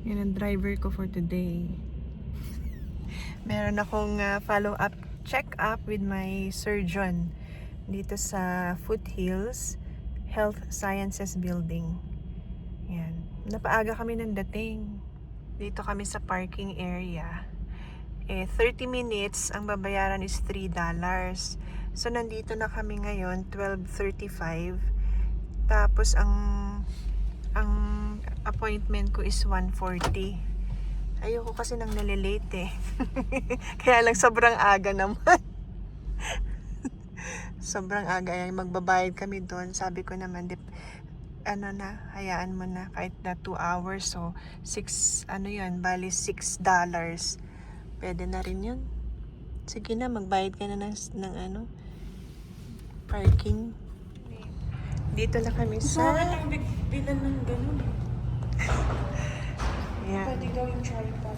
Yan ang driver ko for today. Meron akong follow-up check-up with my surgeon dito sa Foothills Health Sciences Building. Yan. Napaaga kami ng dating. Dito kami sa parking area. 30 minutes, ang babayaran is $3. So, nandito na kami ngayon, 12:35. Tapos, ang appointment ko is 1:40. Ayoko kasi nang nalilate eh. Kaya lang sobrang aga naman. Sobrang aga. Ay, magbabayad kami doon. Sabi ko naman, hayaan mo na kahit na 2 hours. So, bali $6. Pwede na rin yun. Sige na, magbayad ka na ng parking. Dito na kami sa... Bakit ang bilan ng ganun? Yan. Pwede gawing tripod.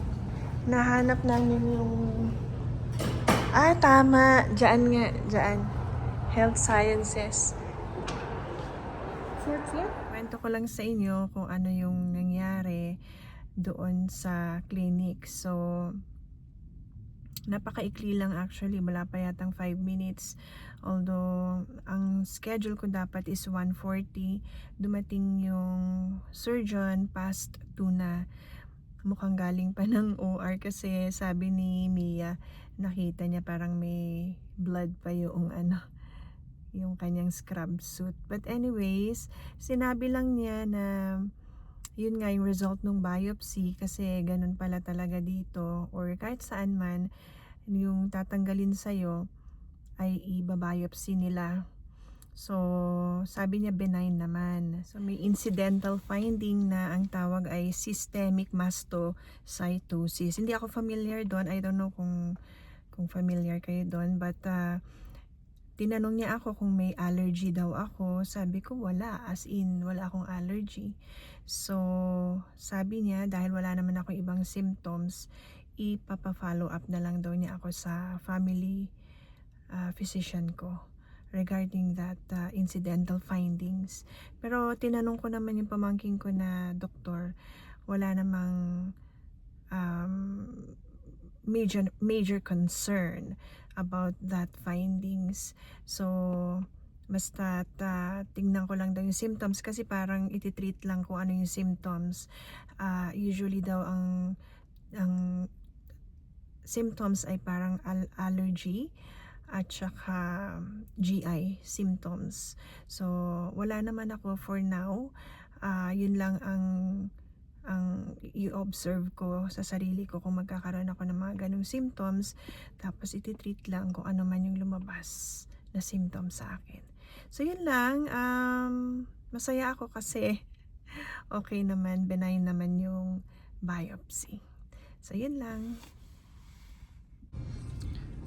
Nahanap namin yung... tama. Diyan nga. Diyan. Health Sciences. Fourth floor? Kwento ko lang sa inyo kung ano yung nangyari doon sa clinic. So, napakaikli lang actually. Wala pa yatang 5 minutes. Although, ang schedule ko dapat is 1:40. Dumating yung surgeon past 2 na. Mukhang galing pa ng OR kasi sabi ni Mia, nakita niya parang may blood pa yung yung kanyang scrub suit. But anyways, sinabi lang niya na yun nga yung result ng biopsy kasi ganun pala talaga dito or kahit saan man yung tatanggalin sa'yo ay iba-biopsy nila. So, sabi niya benign naman. So, may incidental finding na ang tawag ay systemic mastocytosis. Hindi ako familiar doon. I don't know kung familiar kayo doon. But, tinanong niya ako kung may allergy daw ako. Sabi ko wala. As in, wala akong allergy. So, sabi niya dahil wala naman ako ibang symptoms, ipapa-follow up na lang daw niya ako sa family physician ko regarding that incidental findings. Pero tinanong ko naman yung pamangking ko na doktor, wala namang major concern about that findings. So, basta tingnan ko lang daw yung symptoms kasi parang ititreat lang kung ano yung symptoms. Usually daw ang symptoms ay parang allergy at saka GI symptoms. So, wala naman ako for now. Yun lang ang i-observe ko sa sarili ko kung magkakaroon ako ng mga ganong symptoms. Tapos, ititreat lang kung ano man yung lumabas na symptoms sa akin. So, yun lang. Masaya ako kasi okay naman, benign naman yung biopsy. So, yun lang.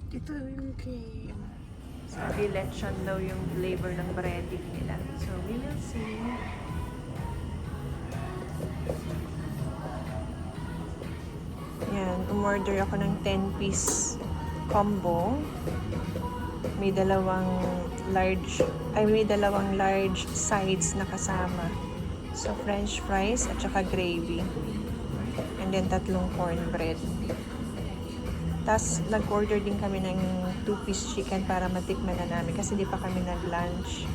Dito yung kay... Sabi lechon daw yung flavor ng breading nila. So, we will see. Yan, umorder ako ng 10-piece combo. May dalawang large sides na kasama. So, french fries at saka gravy. And then, 3 cornbread. Tapos, nag-order din kami ng 2-piece chicken para matikman na namin kasi di pa kami nag-lunch.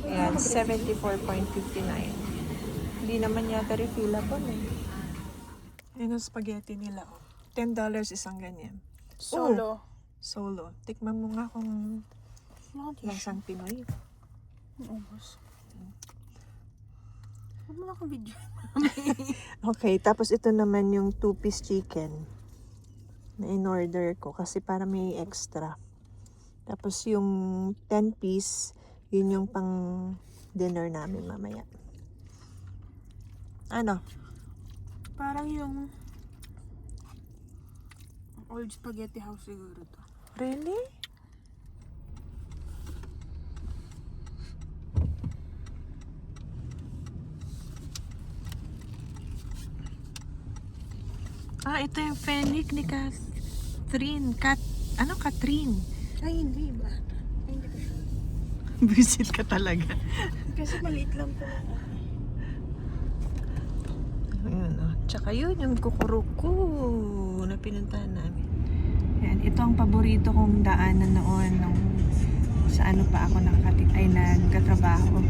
Ayan, 74.59. Hindi naman yata refillable eh. Ayan ang spaghetti nila. $10 isang ganyan. Solo. Solo. Tikman mo nga kung lasang Pinoy. Ubus. Huwag mo na akong video. Okay, tapos ito naman yung 2-piece chicken na in-order ko kasi para may extra. Tapos yung 10-piece, yun yung pang dinner namin mamaya. Ano? Parang yung old spaghetti house siguro to. Really? Ito yung Fennec ni Catherine. Catherine? Ay, hindi ba? Ay, hindi ko sure. Visit ka talaga. Kasi maliit lang po. Ayan, Tsaka yun, yung Kukuruku na pinuntahan namin. Yan, ito ang paborito kong daanan noon nung sa ano pa ako nagkatrabaho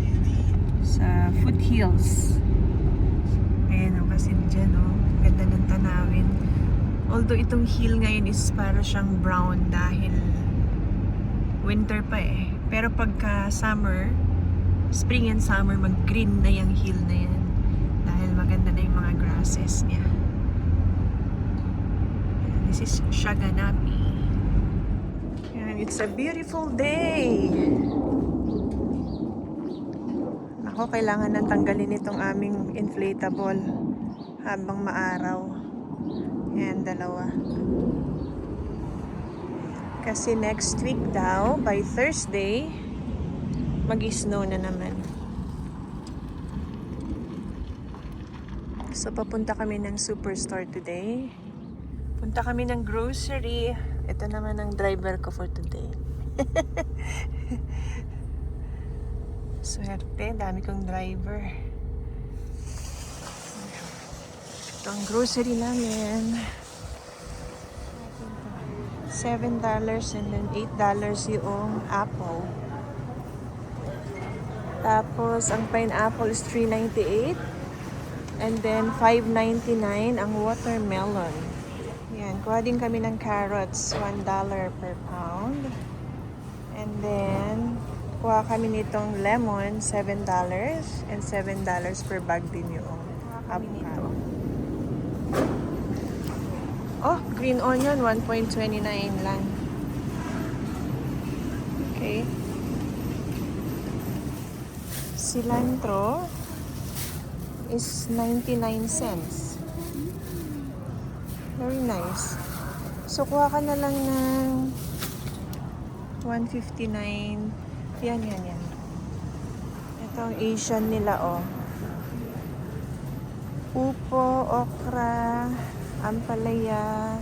sa Foothills. Ayan o, kasi dyan o, ganda ng tanawin. Although itong hill ngayon is para siyang brown dahil winter pa eh. Pero pagka summer, spring and summer, mag-green na yung hill na yan. Dahil maganda na yung mga grasses niya. This is Shaganapi. And it's a beautiful day. Ako, kailangan nang tanggalin itong aming inflatable habang maaraw. Yan, dalawa. Kasi next week daw, by Thursday, mag-snow na naman. So, papunta kami ng superstore today. Punta kami ng grocery. Ito naman ang driver ko for today. Swerte, dami kong driver. Ito ang grocery namin. $7 and then $8 yung apple. Tapos, ang pineapple is $3.98. And then, $5.99 ang watermelon. Yan, kuha din kami ng carrots, $1 per pound. And then, kuha kami nitong lemon, $7. And $7 per bag din yung avocado. Oh, green onion, 1.29 lang. Okay. Cilantro is 99 cents. Very nice. So, kuha ka na lang ng 159. Yan. Ito ang Asian nila, oh. Upo, okra, ampalaya.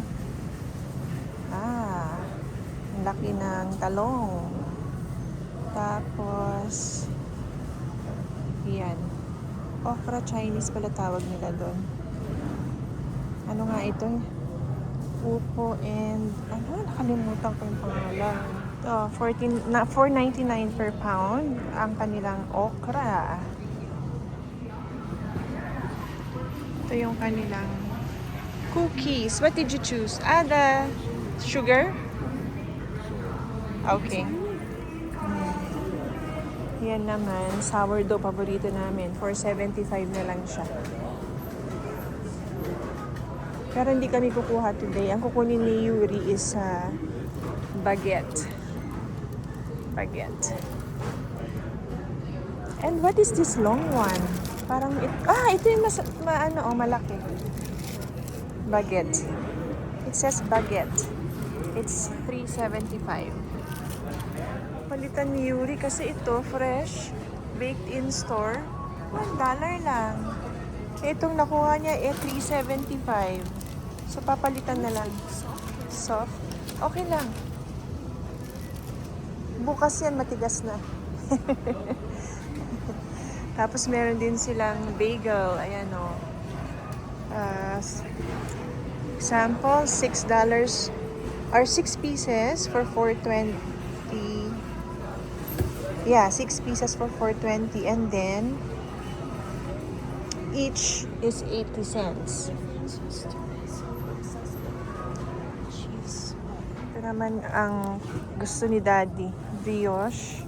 Ang laki ng talong. Tapos, yan. Okra Chinese pala tawag nila doon. Ano nga ito? Upo and nakalimutan ko yung pangalan. $4.99 per pound ang kanilang okra. Ito yung kanilang cookies. What did you choose? The sugar? Okay. Yan naman, sourdough, paborito namin. $4.75 na lang siya. Pero hindi kami kukuha today. Ang kukunin ni Yuri is baguette. And what is this long one? Parang, ito yung malaki. Baguette. It says baguette. It's $3.75. Palitan ni Yuri kasi ito, fresh, baked in store, $1 lang. Itong nakuha niya, $3.75. So, papalitan na lang. Soft. Okay lang. Bukas yan, matigas na. Tapos, meron din silang bagel. Ayan, o. Sample, $6 or 6 pieces for $4.20. Yeah, 6 pieces for $4.20. And then, each is 80 cents. Ito naman ang gusto ni Daddy. Brioche.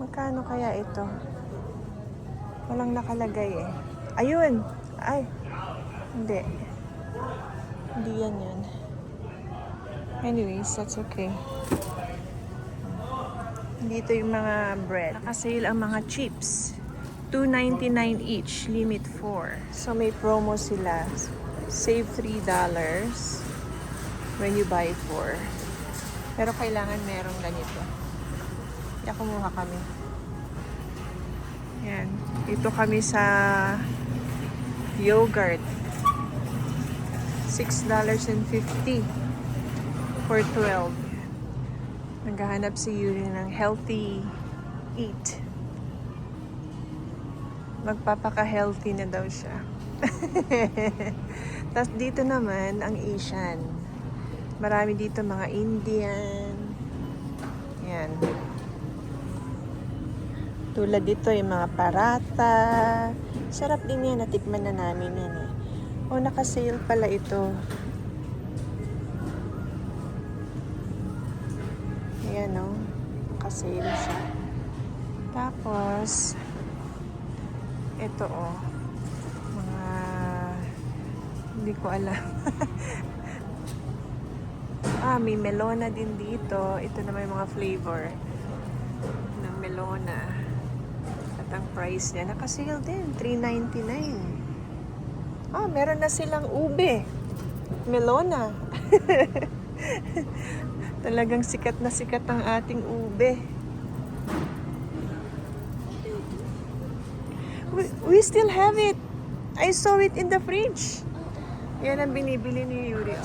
Magkano kaya ito? Walang nakalagay eh. Ayun! Ay! Hindi. Hindi yan. Anyways, that's okay. Dito yung mga bread. Nakasale ang mga chips. $2.99 each. Limit 4. So may promo sila. Save $3 when you buy 4. Pero kailangan merong ganito. Kaya kumuha kami. Yan. Dito kami sa yogurt. $6.50 for 12. Naghahanap si Yuri ng healthy eat. Magpapaka-healthy na daw siya. Tapos dito naman, ang Asian. Marami dito mga Indian. Yan. Tulad dito yung mga parata. Sarap din yan. Natikman na namin yan eh. Oh, naka-sale pala ito. Ayan o. Naka-sale siya. Tapos, ito o. Mga, hindi ko alam. May melona din dito. Ito naman yung mga flavor ng melona. At ang price niya, naka-sale din. $3.99. Meron na silang ube. Melona. Talagang sikat na sikat ang ating ube. We still have it. I saw it in the fridge. Yan ang binibili ni Yuri.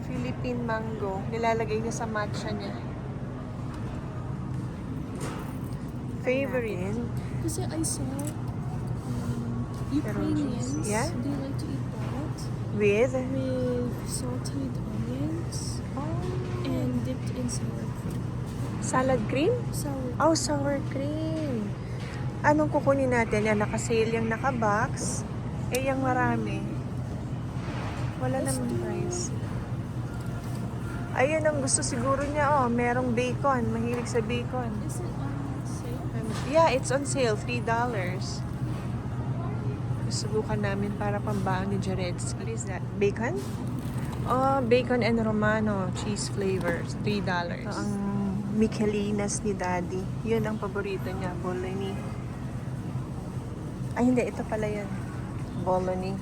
Philippine mango. Nilalagay niya sa matcha niya. Favorite. Kasi I saw Ukrainians, Yeah? they like to eat that With? with salted onions and dipped in sour cream. Salad cream? Sour. Sour cream. Anong kukunin natin? Yan, naka-sale yung naka-box. Yung marami. Wala namang price. Ayun ang gusto siguro niya. Merong bacon. Mahilig sa bacon. Is it on sale? Yeah, it's on sale. $3. Subukan namin para pambaon ni Jared's. What is that? Bacon? Bacon and Romano. Cheese flavors. $3. Ito ang Michelinas ni Daddy. Yun ang paborito niya. Bologna. Hindi. Ito pala yun. Bologna.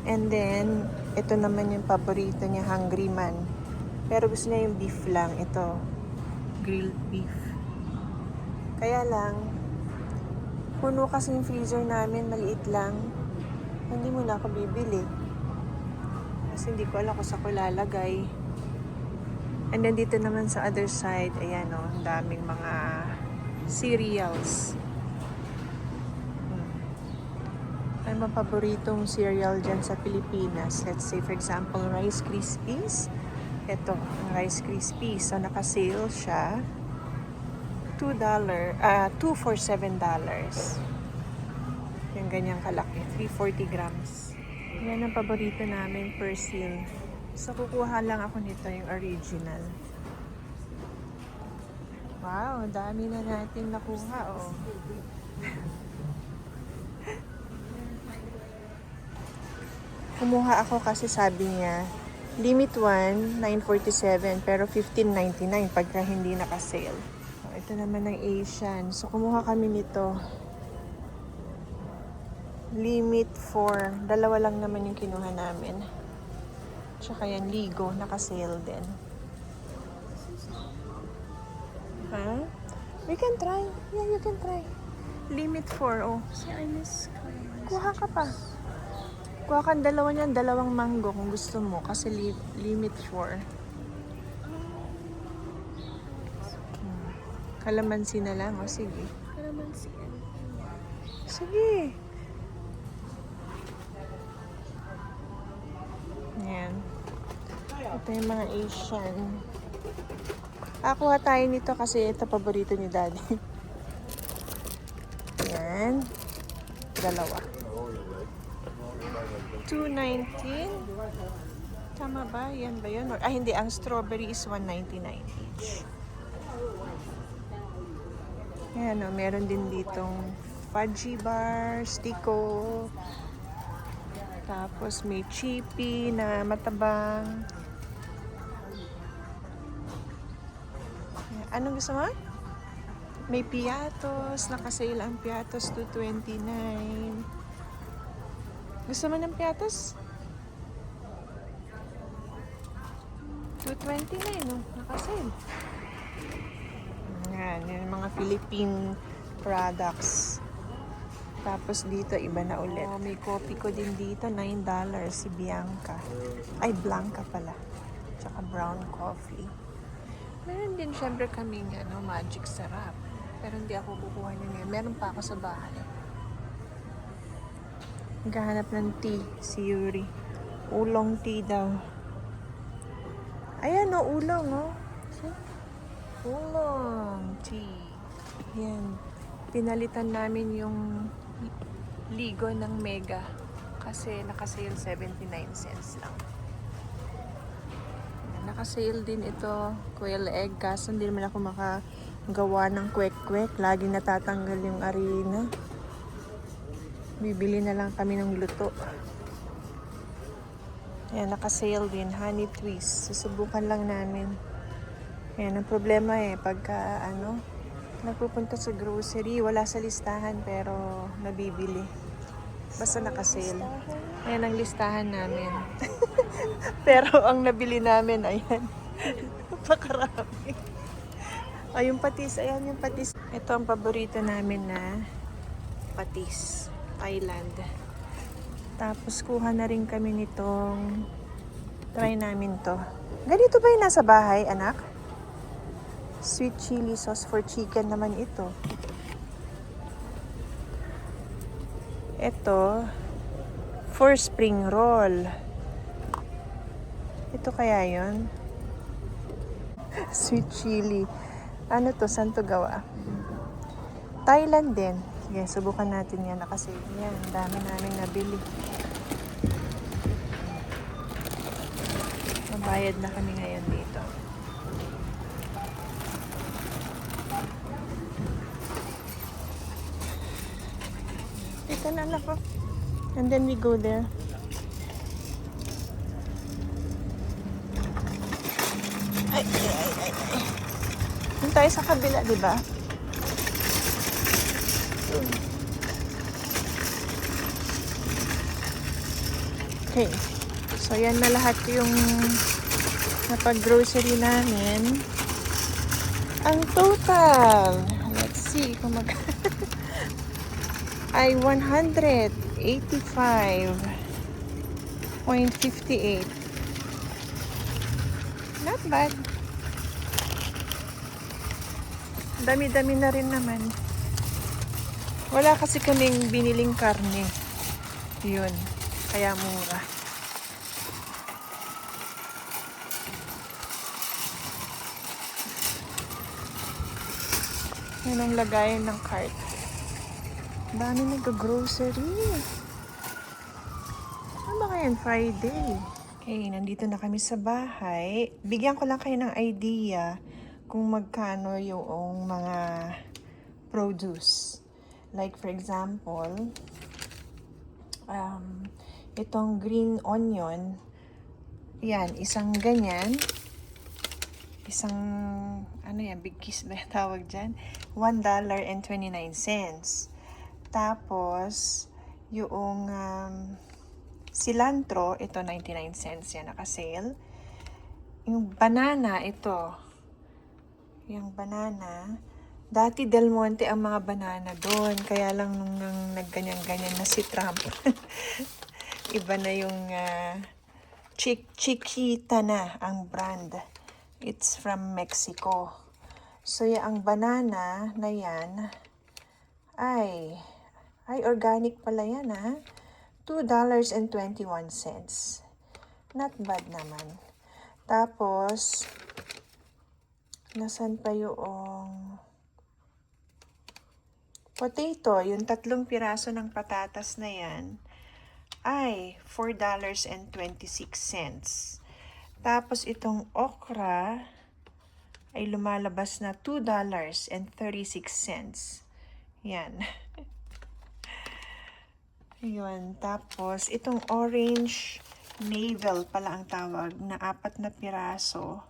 And then, ito naman yung paborito niya. Hungry Man. Pero gusto niya yung beef lang. Ito. Grilled beef. Kaya lang, puno kasi yung freezer namin, maliit lang. Hindi mo na ako bibili. Kasi hindi ko alam kung saan ko lalagay. And then dito naman sa other side, ayan o, ang daming mga cereals. Ano bang paboritong cereal dyan sa Pilipinas? Let's say, for example, Rice Krispies. Ito, ang Rice Krispies. So, naka-sale siya. $2 for $7. Yung ganyang kalaki. 340 grams. Yan ang paborito namin, Persil. So, kukuha lang ako nito, yung original. Wow, dami na natin nakuha, oh. Kumuha ako kasi sabi niya, limit 1, $9.47, pero $15.99 pagka hindi naka-sale. Ito naman ang Asian. So, kumuha kami nito. Limit 4. Dalawa lang naman yung kinuha namin. Tsaka yan, Ligo. Naka-sale din. We can try. Yeah, you can try. Limit 4, oh. See, I miss caramel. Kuha ka pa. Kuha ka dalawa niyan, dalawang mango kung gusto mo. Kasi limit 4. Kalamansi na lang, o sige. Calamansi and Sige. Yan. Ito yung mga Asian. Kuha tayo nito kasi ito paborito ni Daddy. Yan. Dalawa. $2.19. Tama ba? Yan ba yun? Hindi. Ang strawberry is $1.99 each. Ayan o, meron din ditong fudgy bar, stiko. Tapos may chippy na matabang. Ayan. Anong gusto mo? May piatos. Nakasale ang piatos, $2.29. Gusto mo ng piatos? $2.29, no? Nakasale. Yan, yung mga Philippine products. Tapos dito, iba na ulit. May coffee ko din dito, $9. Si Bianca. Ay, Blanca pala. Tsaka brown coffee. Meron din syempre kaming magic sarap. Pero hindi ako kukuha niya ngayon. Meron pa ako sa bahay. Naghahanap ng tea si Yuri. Oolong tea daw. Ayan o, oolong o. Oolong tea. Yan. Pinalitan namin yung ligo ng Mega. Kasi naka-sale 79 cents lang. Naka-sale din ito, quail egg. Kaso hindi naman ako makagawa ng kwek-kwek. Lagi natatanggal yung arena. Bibili na lang kami ng luto. Ayan, naka-sale din. Honey twist. Susubukan lang namin. Ayan, ang problema pagka nagpupunta sa grocery, wala sa listahan pero nabibili. Basta naka-sale. Ayan ang listahan namin. Pero ang nabili namin, ayan. Napakarami. Ay, yung patis. Ayan yung patis. Ito ang paborito namin na patis. Thailand. Tapos kuha na rin kami nitong try namin to. Ganito ba yung nasa bahay, anak? Sweet chili sauce for chicken naman ito. Ito, for spring roll. Ito kaya yon? Sweet chili. Ano to? Saan to gawa? Thailand din. Sige, subukan natin yan. Nakasave yan. Ang dami namin nabili. Mabayad na kami ngayon dito. Ito na anak ko. And then we go there. Ay. Doon tayo sa kabila, di ba? Okay. So, yan na lahat yung napag-grocery namin. Ang total, let's see kung ay 185.58. Not bad. Dami-dami na rin naman. Wala kasi kaming biniling karne. Yun. Kaya mura. Yan ang lagayan ng cart. Dami nag-grocery. Ano ba kaya Friday? Okay, nandito na kami sa bahay. Bigyan ko lang kayo ng idea kung magkano yung mga produce. Like for example, itong green onion, yan, isang ganyan, isang, big kiss ba yung tawag dyan? $1.29. Tapos, yung cilantro, ito 99 cents yan, naka-sale. Yung banana, ito. Yung banana, dati Del Monte ang mga banana doon. Kaya lang nung nagganyan-ganyan na si Trump. Iba na yung Chiquita na ang brand. It's from Mexico. So, ang banana na yan ay organic pala yan $2.21. Not bad naman. Tapos, nasan pa yung potato, yung 3 piraso ng patatas na yan, ay $4.26. Tapos itong okra ay lumalabas na $2.36. Yan. Yun. Tapos itong orange navel pala ang tawag na 4 na piraso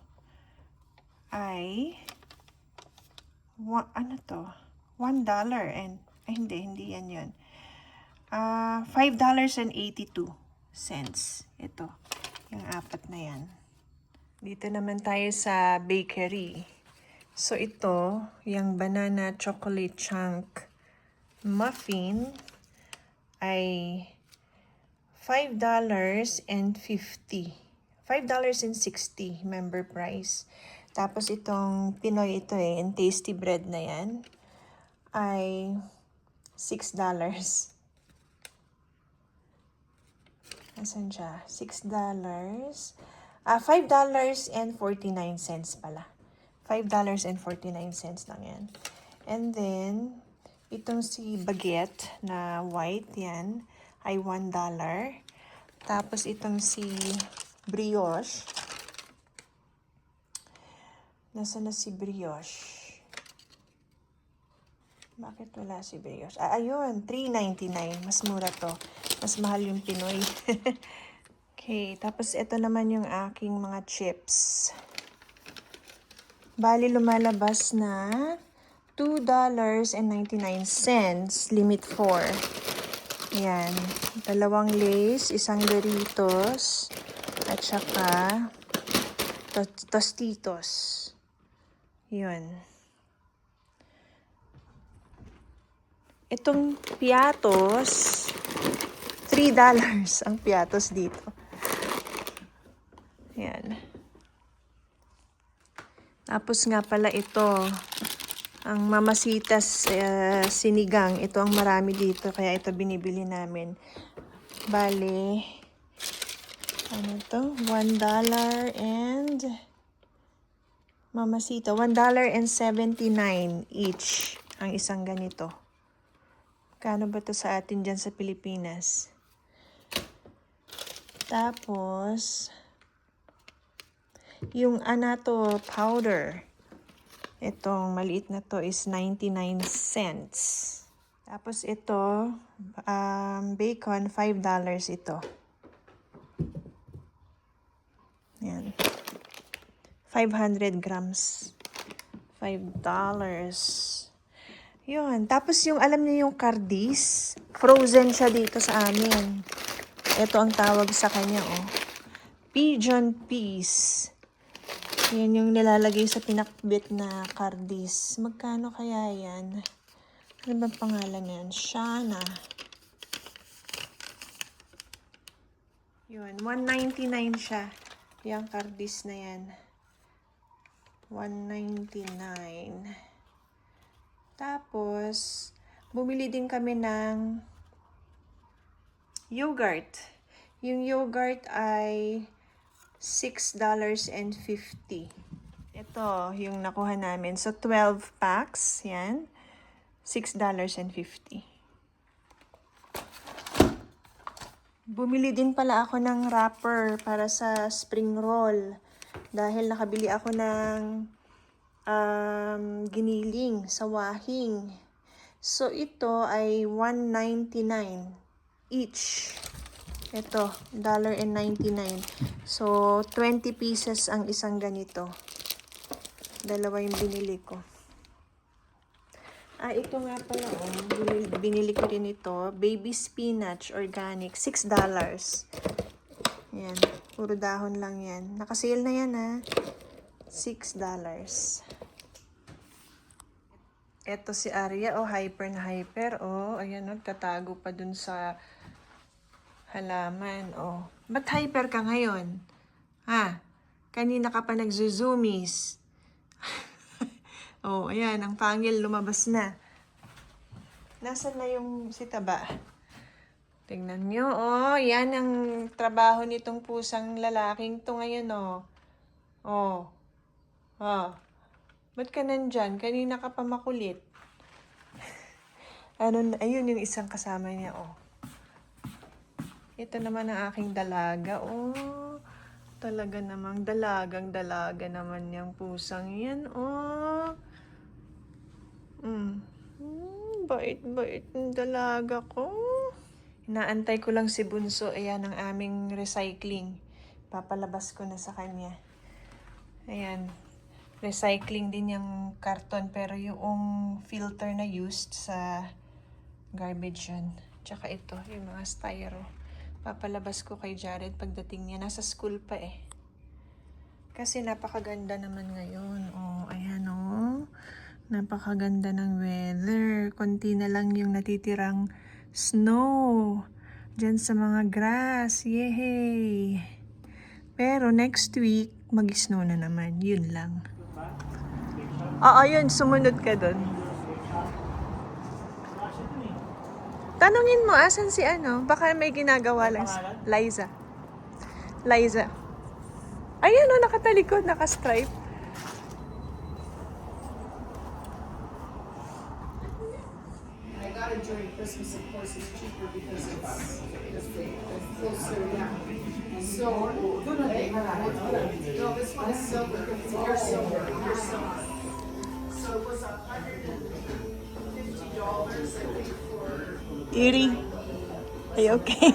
ay $1 and hindi yan yun. $5.82. Ito. Yung 4 na yan. Dito naman tayo sa bakery. So ito, yung banana chocolate chunk muffin ay $5.50. $5.60 member price. Tapos itong Pinoy and tasty bread na yan ay $6. Asan siya? $6. $5.49 pala. $5.49 lang yan. And then, itong si baguette na white, yan, ay $1. Tapos itong si brioche. Nasaan na si brioche? Bakit wala si brioche? Ayun, $3.99. Mas mura to. Mas mahal yung Pinoy. Okay, tapos ito naman yung aking mga chips. Bali, lumalabas na $2.99. Limit 4. Yan. 2 Lay's, 1 Doritos, at saka Tostitos. Yun. Itong piatos, $3 ang piatos dito. Yan. Tapos nga pala ito, ang Mamasitas sinigang. Ito ang marami dito, kaya ito binibili namin. Bale, ano to? $1 and Mamasita, $1.79 each ang isang ganito. Kano ba to sa atin dyan sa Pilipinas? Tapos, yung Anato powder, itong maliit na to is 99 cents. Tapos ito, bacon, $5 ito. Yan. 500 grams. $5. Yun. Tapos yung, alam niyo yung Cardis, frozen siya dito sa amin. Ito ang tawag sa kanya, oh. Pigeon peas. Yan yung nilalagay sa pinakbit na Cardis. Magkano kaya yan? Ano bang pangalan yan? Shana. Yun, $1.99 siya. Yung Cardis na yan. $1.99. Tapos, bumili din kami ng yogurt. Yung yogurt ay $6.50. Ito, yung nakuha namin. So, 12 packs. Yan. $6.50. Bumili din pala ako ng wrapper para sa spring roll. Dahil nakabili ako ng giniling sa Wahing. So, ito ay $1.99 each. Ito, $1.99. So, 20 pieces ang isang ganito. Dalawa yung binili ko. Ito nga pala, binili ko rin ito. Baby spinach, organic, $6. Yan, puro dahon lang yan. Nakasale na yan, ha. $6. Ito si Arya, hyper na hyper. Ayan, tatago pa dun sa halaman, Ba't hyper ka ngayon? Ha? Kanina ka pa nagzuzoomies. Ayan, ang pangil lumabas na. Nasaan na yung si Taba? Tingnan nyo, yan ang trabaho nitong pusang lalaking to ngayon, Ba't ka nandyan? Kanina ka pa makulit. Ayun yung isang kasama niya, Ito naman ang aking dalaga, Talaga namang dalagang-dalaga naman yung pusang yan, Bait-bait ng dalaga ko. Inaantay ko lang si Bunso. Ayan ang aming recycling. Papalabas ko na sa kanya. Ayan. Recycling din yung karton. Pero yung filter na used sa garbage yun. Tsaka ito, yung mga styro. Papalabas ko kay Jared pagdating niya. Nasa school pa Kasi napakaganda naman ngayon. Ayan Napakaganda ng weather. Konti na lang yung natitirang snow dyan sa mga grass. Yay! Pero next week, mag-snow na naman. Yun lang. Yun. Sumunod ka dun. Tanungin mo, asan si ano? Baka may ginagawa lang. Liza. Liza. Ayan o, nakatalikod, naka-stripe. I got it during Christmas, of course, it's cheaper because it's the closer, yeah. So, no, this one is silver, it's pure silver, pure silver. So it was $150, I think, for Iri. Are you okay?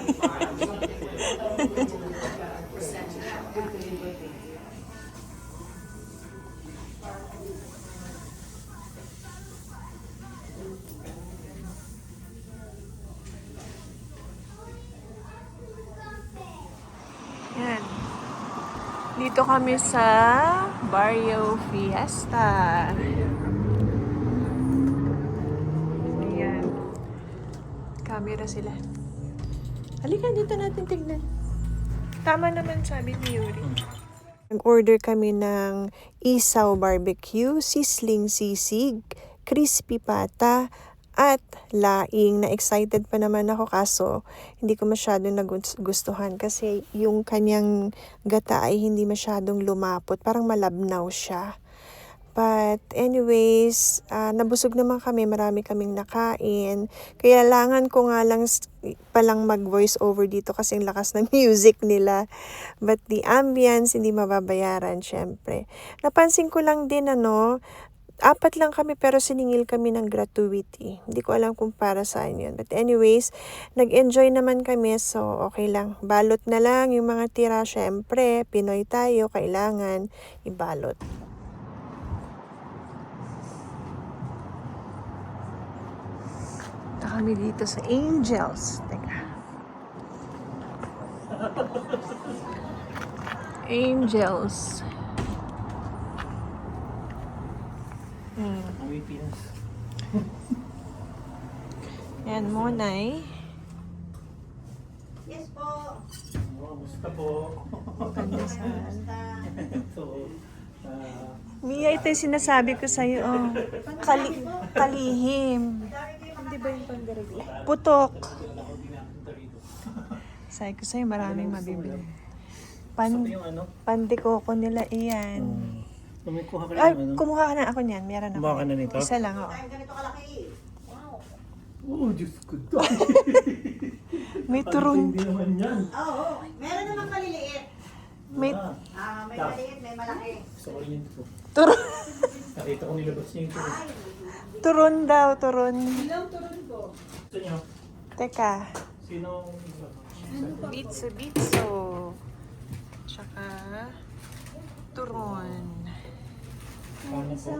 Yan. Dito kami sa Barrio Fiesta. Ayan. Camera sila. Halika, dito natin tignan. Tama naman sabi ni Yuri. Nag-order kami ng isaw barbecue, sisling sisig, crispy pata, at laing. Na-excited pa naman ako kaso hindi ko masyadong nagustuhan kasi yung kanyang gata ay hindi masyadong lumapot. Parang malabnaw siya. But anyways, nabusog naman kami. Marami kaming nakain. Kailangan ko nga lang palang mag-voice over dito kasi ang lakas ng music nila. But the ambience, hindi mababayaran syempre. Napansin ko lang din 4 lang kami pero siningil kami ng gratuity. Hindi ko alam kung para saan yun. But anyways, nag-enjoy naman kami so okay lang. Balot na lang yung mga tira syempre. Pinoy tayo, kailangan ibalot. Kami dito sa Angels. Teka. Angels. Yan, Monay. Yes po. Musta po? Pandesal. So, Mia, ito yung sinasabi ko sa'yo. Oh. Kalihim. Hindi ba yung pandaragi? Putok. Sabi ko sa'yo, maraming mabibili. yung ano? Pandikoko nila iyan. Kumikuha ka Ay, ng ano? kumuha ka na ako niyan. Meron ako. Kumuha ka na nito? Isa lang, oo. Ay, ganito kalaki. Wow. Oh, Diyos ko. May turon. Hindi naman yan. Oo, meron namang maliliit. May May maliit, may malaki. Gusto ko rin yun ito. turon. Nakita ko nilabas niya yung ito. Turon daw, turon. Gusto niyo? Teka. Sino? Bitso, bitso. Tsaka turon. Ano po?